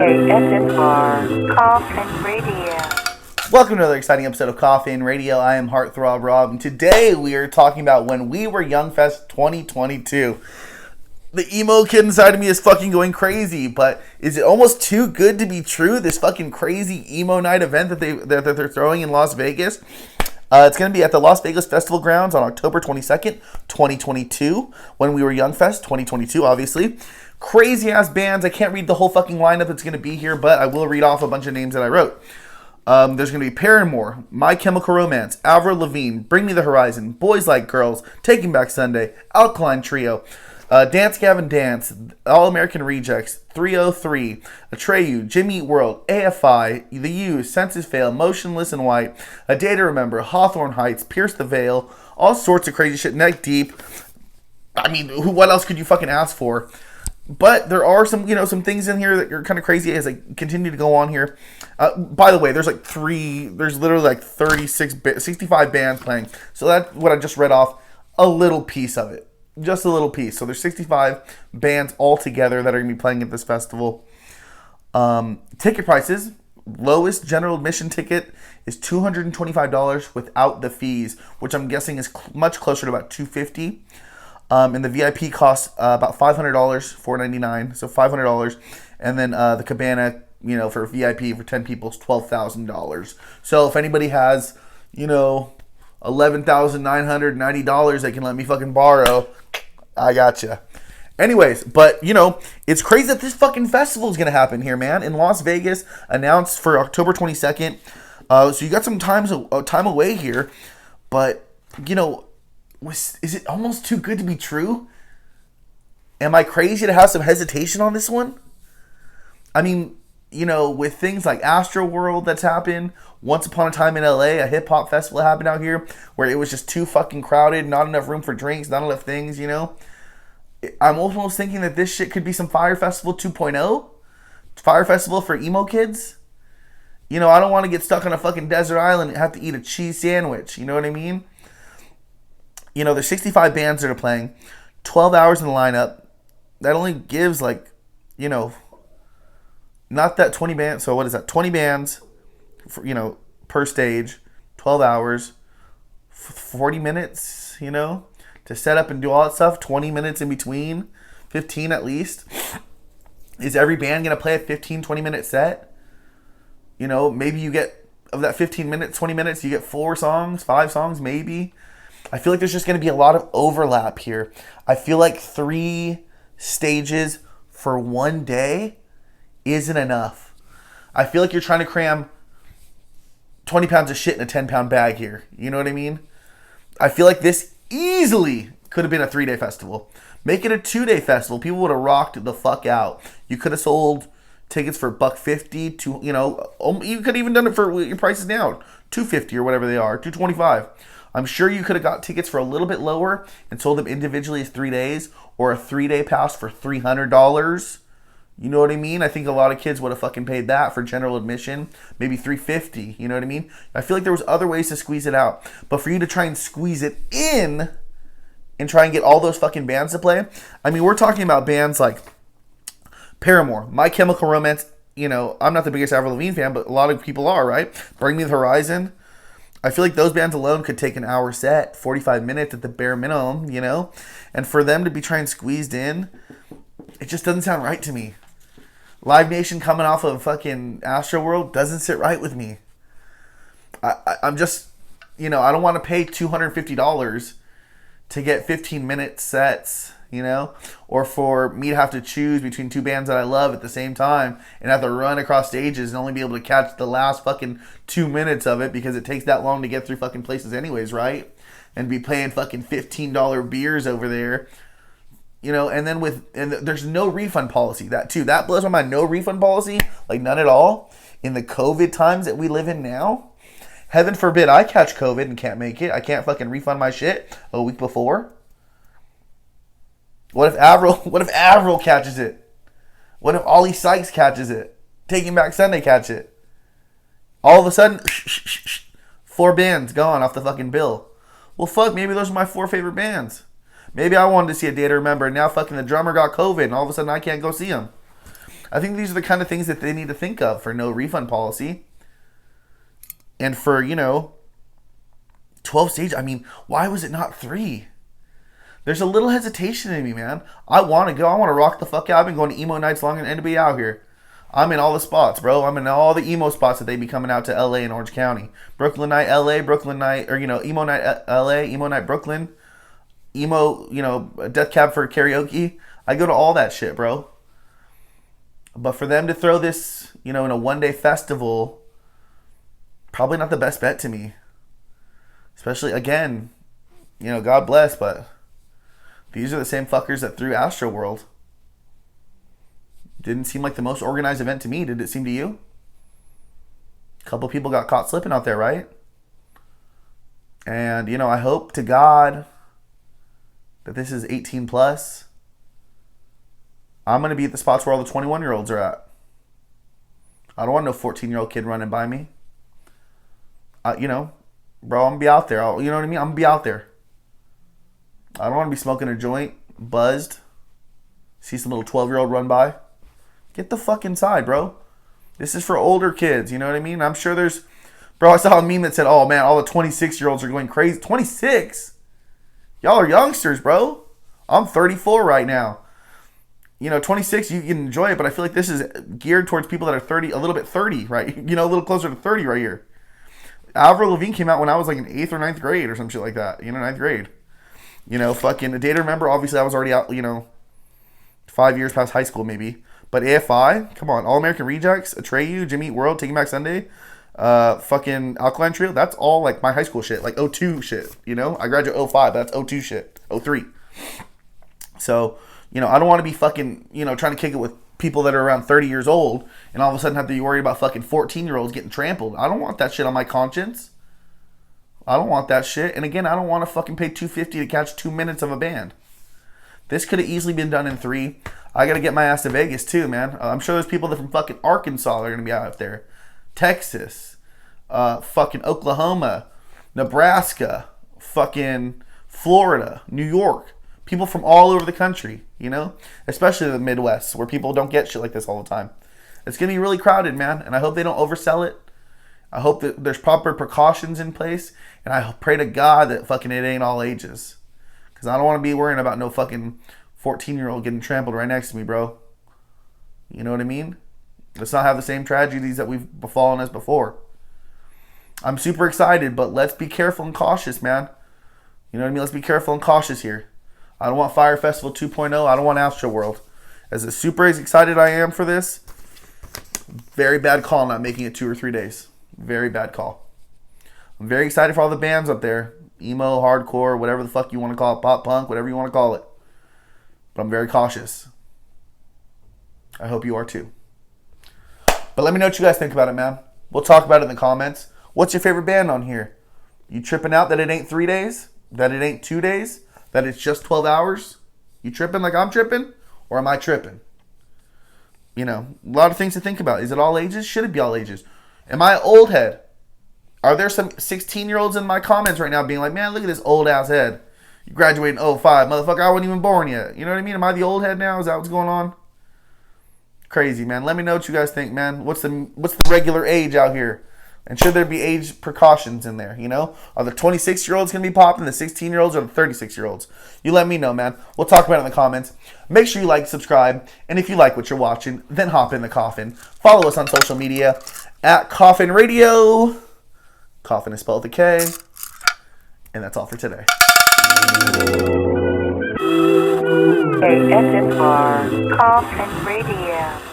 ASMR Coffin Radio. Welcome to another exciting episode of Coffin Radio. I am Heartthrob Rob, and today we are talking about When We Were Young Fest 2022. The emo kid inside of me is fucking going crazy, but is it almost too good to be true? This fucking crazy emo night event that they're throwing in Las Vegas. It's going to be at the Las Vegas Festival Grounds on October 22nd, 2022. When We Were Young Fest 2022, obviously. Crazy ass bands. I can't read the whole fucking lineup that's going to be here, but I will read off a bunch of names that I wrote. There's going to be Paramore, My Chemical Romance, Avril Lavigne, Bring Me the Horizon, Boys Like Girls, Taking Back Sunday, Alkaline Trio, Dance Gavin Dance, All American Rejects, 303, Atreyu, Jimmy Eat World, AFI, The Used, Senses Fail, Motionless in White, A Day to Remember, Hawthorne Heights, Pierce the Veil, all sorts of crazy shit, Neck Deep. I mean, what else could you fucking ask for? But there are some things in here that are kind of crazy as I continue to go on here. By the way, there's literally like 65 bands playing. So that's what I just read off, a little piece of it. Just a little piece. So there's 65 bands all together that are going to be playing at this festival. Ticket prices, lowest general admission ticket is $225 without the fees, which I'm guessing is much closer to about $250. And the VIP costs about $500, $499, so $500. And then the cabana, for VIP for 10 people is $12,000. So if anybody has, $11,990 they can let me fucking borrow, I gotcha. Anyways, but, it's crazy that this fucking festival is going to happen here, man. In Las Vegas, announced for October 22nd. So you got some time away here. But, is it almost too good to be true? Am I crazy to have some hesitation on this one? I mean, with things like Astro World that's happened, once upon a time in LA, a hip hop festival happened out here where it was just too fucking crowded, not enough room for drinks, not enough things, I'm almost thinking that this shit could be some Fire Festival 2.0. Fire Festival for emo kids. I don't want to get stuck on a fucking desert island and have to eat a cheese sandwich. You know what I mean? There's 65 bands that are playing, 12 hours in the lineup. That only gives not that 20 bands. So what is that? 20 bands, for, per stage, 12 hours, 40 minutes, to set up and do all that stuff. 20 minutes in between, 15 at least. Is every band going to play a 15, 20-minute set? Maybe you get, of that 15 minutes, 20 minutes, you get 4 songs, 5 songs, maybe. I feel like there's just going to be a lot of overlap here. I feel like 3 stages for one day isn't enough. I feel like you're trying to cram 20 pounds of shit in a 10-pound bag here. You know what I mean? I feel like this easily could have been a 3-day festival. Make it a 2-day festival. People would have rocked the fuck out. You could have sold tickets for $150 to, you could have even done it for your prices now, $250 or whatever they are, $225. I'm sure you could have got tickets for a little bit lower and sold them individually as 3 days, or a 3-day pass for $300. You know what I mean? I think a lot of kids would have fucking paid that for general admission, maybe $350. You know what I mean? I feel like there was other ways to squeeze it out, but for you to try and squeeze it in and try and get all those fucking bands to play, I mean, we're talking about bands like Paramore, My Chemical Romance. I'm not the biggest Avril Lavigne fan, but a lot of people are, right? Bring Me the Horizon. I feel like those bands alone could take an hour set, 45 minutes at the bare minimum, And for them to be trying squeezed in, it just doesn't sound right to me. Live Nation coming off of fucking Astro World doesn't sit right with me. I'm just, I don't want to pay $250 to get 15-minute sets, or for me to have to choose between 2 bands that I love at the same time and have to run across stages and only be able to catch the last fucking 2 minutes of it because it takes that long to get through fucking places anyways, right? And be paying fucking $15 beers over there, and then there's no refund policy. That blows my mind. No refund policy, like none at all in the COVID times that we live in now. Heaven forbid I catch COVID and can't make it. I can't fucking refund my shit a week before. What if Avril catches it? What if Ollie Sykes catches it? Taking Back Sunday catch it? All of a sudden, 4 bands gone off the fucking bill. Well, fuck, maybe those are my 4 favorite bands. Maybe I wanted to see A Day to Remember, and now fucking the drummer got COVID, and all of a sudden I can't go see him. I think these are the kind of things that they need to think of for no refund policy. And for, 12 stage, I mean, why was it not 3? There's a little hesitation in me, man. I want to go. I want to rock the fuck out. I've been going to emo nights longer than anybody out here. I'm in all the spots, bro. I'm in all the emo spots that they be coming out to LA and Orange County. Brooklyn night, LA, Brooklyn night, or, emo night, LA, emo night, Brooklyn. Emo, Death Cab for Karaoke. I go to all that shit, bro. But for them to throw this, in a one-day festival, probably not the best bet to me. Especially, again, God bless, but these are the same fuckers that threw Astro World. Didn't seem like the most organized event to me. Did it seem to you? A couple people got caught slipping out there, right? And, I hope to God that this is 18 plus. I'm going to be at the spots where all the 21-year-olds are at. I don't want no 14-year-old kid running by me. Bro, I'm going to be out there. You know what I mean? I'm going to be out there. I don't want to be smoking a joint, buzzed, see some little 12-year-old run by. Get the fuck inside, bro. This is for older kids, you know what I mean? I'm sure there's... Bro, I saw a meme that said, oh, man, all the 26-year-olds are going crazy. 26? Y'all are youngsters, bro. I'm 34 right now. 26, you can enjoy it, but I feel like this is geared towards people that are 30, a little bit 30, right? A little closer to 30 right here. Avril Lavigne came out when I was like in 8th or 9th grade or some shit like that. 9th grade. Fucking A Day to Remember, obviously I was already out, 5 years past high school maybe. But AFI, come on, All American Rejects, Atreyu, Jimmy Eat World, Taking Back Sunday, fucking Alkaline Trio, that's all like my high school shit, like '02 shit, I graduated '05, but that's '02 shit, '03. So, I don't want to be fucking, trying to kick it with people that are around 30 years old and all of a sudden have to be worried about fucking 14-year-olds getting trampled. I don't want that shit on my conscience. I don't want that shit. And again, I don't want to fucking pay $250 to catch 2 minutes of a band. This could have easily been done in 3. I got to get my ass to Vegas too, man. I'm sure there's people that from fucking Arkansas that are going to be out there. Texas, fucking Oklahoma, Nebraska, fucking Florida, New York. People from all over the country, especially the Midwest where people don't get shit like this all the time. It's going to be really crowded, man. And I hope they don't oversell it. I hope that there's proper precautions in place. And I pray to God that fucking it ain't all ages. Because I don't want to be worrying about no fucking 14-year-old getting trampled right next to me, bro. You know what I mean? Let's not have the same tragedies that we've befallen us before. I'm super excited, but let's be careful and cautious, man. You know what I mean? Let's be careful and cautious here. I don't want Fire Festival 2.0. I don't want Astro World. As super excited I am for this, very bad call not making it 2 or 3 days. Very bad call. I'm very excited for all the bands up there. Emo, hardcore, whatever the fuck you want to call it. Pop punk, whatever you want to call it. But I'm very cautious. I hope you are too. But let me know what you guys think about it, man. We'll talk about it in the comments. What's your favorite band on here? You tripping out that it ain't 3 days? That it ain't 2 days? That it's just 12 hours? You tripping like I'm tripping? Or am I tripping? A lot of things to think about. Is it all ages? Should it be all ages? Am I an old head? Are there some 16-year-olds in my comments right now being like, man, look at this old-ass head. You graduated in '05. Motherfucker, I wasn't even born yet. You know what I mean? Am I the old head now? Is that what's going on? Crazy, man. Let me know what you guys think, man. What's the regular age out here? And should there be age precautions in there, Are the 26-year-olds going to be popping, the 16-year-olds, or the 36-year-olds? You let me know, man. We'll talk about it in the comments. Make sure you like, subscribe, and if you like what you're watching, then hop in the coffin. Follow us on social media at Coffin Radio. Coffin is spelled with a K. And that's all for today. ASMR Coffin Radio.